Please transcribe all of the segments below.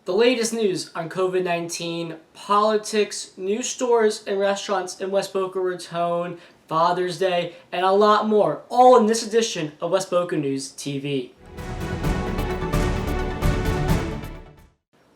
The latest news on COVID-19, politics, new stores and restaurants in West Boca Raton, Father's Day, and a lot more, all in this edition of West Boca News TV.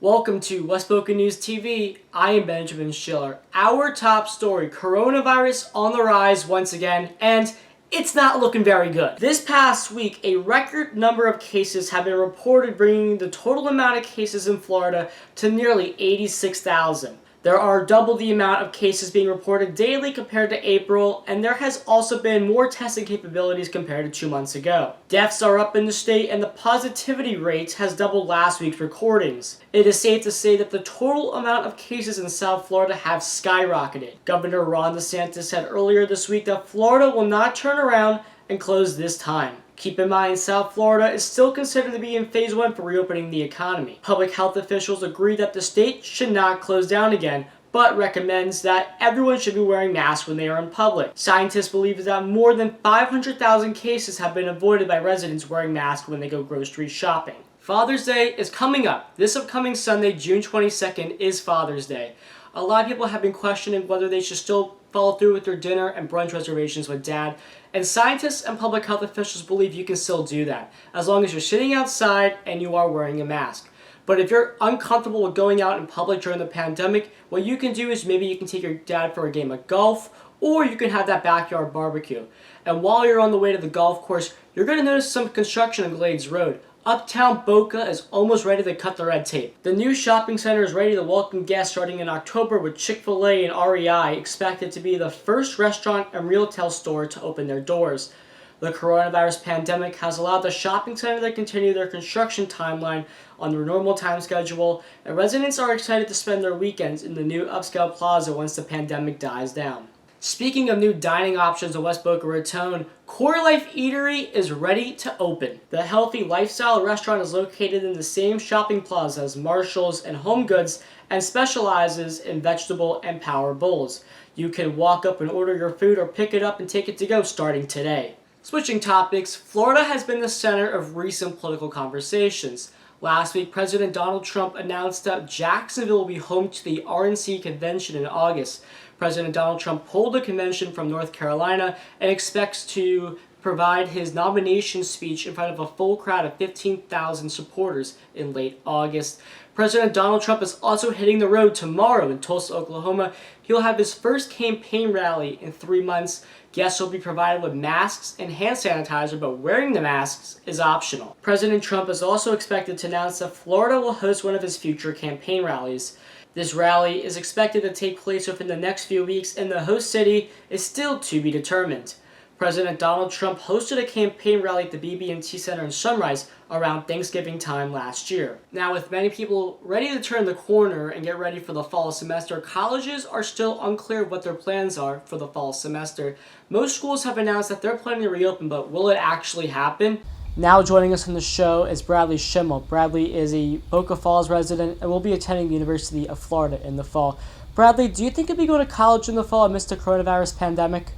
Welcome to West Boca News TV. I am Benjamin Schiller. Our top story, coronavirus on the rise once again, and it's not looking very good. This past week, a record number of cases have been reported, bringing the total amount of cases in Florida to nearly 86,000. There are double the amount of cases being reported daily compared to April, and there has also been more testing capabilities compared to 2 months ago. Deaths are up in the state, and the positivity rate has doubled last week's recordings. It is safe to say that the total amount of cases in South Florida have skyrocketed. Governor Ron DeSantis said earlier this week that Florida will not turn around and close this time. Keep in mind, South Florida is still considered to be in phase 1 for reopening the economy. Public health officials agree that the state should not close down again, but recommends that everyone should be wearing masks when they are in public. Scientists believe that more than 500,000 cases have been avoided by residents wearing masks when they go grocery shopping. Father's Day is coming up. This upcoming Sunday, June 22nd, is Father's Day. A lot of people have been questioning whether they should still follow through with their dinner and brunch reservations with dad, and scientists and public health officials believe you can still do that, as long as you're sitting outside and you are wearing a mask. But if you're uncomfortable with going out in public during the pandemic, what you can do is maybe you can take your dad for a game of golf, or you can have that backyard barbecue. And while you're on the way to the golf course, you're going to notice some construction on Glades Road. Uptown Boca is almost ready to cut the red tape. The new shopping center is ready to welcome guests starting in October, with Chick-fil-A and REI expected to be the first restaurant and retail store to open their doors. The coronavirus pandemic has allowed the shopping center to continue their construction timeline on their normal time schedule, and residents are excited to spend their weekends in the new upscale plaza once the pandemic dies down. Speaking of new dining options in West Boca Raton, Core Life Eatery is ready to open. The Healthy Lifestyle restaurant is located in the same shopping plaza as Marshall's and Home Goods and specializes in vegetable and power bowls. You can walk up and order your food or pick it up and take it to go starting today. Switching topics, Florida has been the center of recent political conversations. Last week, President Donald Trump announced that Jacksonville will be home to the RNC convention in August. President Donald Trump pulled the convention from North Carolina and expects to provide his nomination speech in front of a full crowd of 15,000 supporters in late August. President Donald Trump is also hitting the road tomorrow in Tulsa, Oklahoma. He'll have his first campaign rally in 3 months. Guests will be provided with masks and hand sanitizer, but wearing the masks is optional. President Trump is also expected to announce that Florida will host one of his future campaign rallies. This rally is expected to take place within the next few weeks, and the host city is still to be determined. President Donald Trump hosted a campaign rally at the BB&T Center in Sunrise around Thanksgiving time last year. Now, with many people ready to turn the corner and get ready for the fall semester, colleges are still unclear what their plans are for the fall semester. Most schools have announced that they're planning to reopen, but will it actually happen? Now joining us on the show is Bradley Shimel. Bradley is a Boca Falls resident and will be attending the University of Florida in the fall. Bradley, do you think you'll be going to college in the fall amidst the coronavirus pandemic?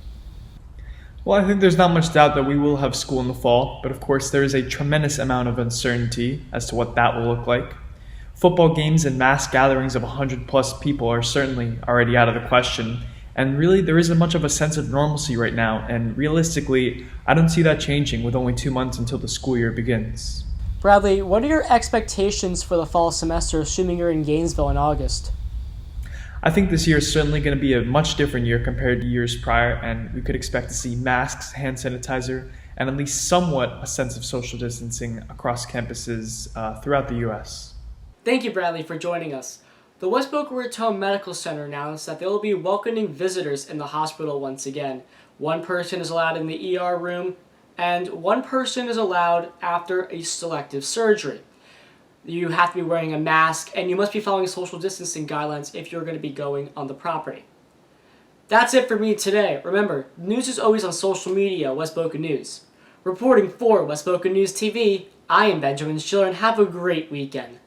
Well, I think there's not much doubt that we will have school in the fall, but of course there is a tremendous amount of uncertainty as to what that will look like. Football games and mass gatherings of 100 plus people are certainly already out of the question, and really there isn't much of a sense of normalcy right now, and realistically, I don't see that changing with only 2 months until the school year begins. Bradley, what are your expectations for the fall semester, assuming you're in Gainesville in August? I think this year is certainly going to be a much different year compared to years prior, and we could expect to see masks, hand sanitizer, and at least somewhat a sense of social distancing across campuses throughout the U.S. Thank you, Bradley, for joining us. The West Boca Raton Medical Center announced that they will be welcoming visitors in the hospital once again. One person is allowed in the ER room, and one person is allowed after a selective surgery. You have to be wearing a mask, and you must be following social distancing guidelines if you're going to be going on the property. That's it for me today. Remember, news is always on social media, West Boca News. Reporting for West Boca News TV, I am Benjamin Schiller, and have a great weekend.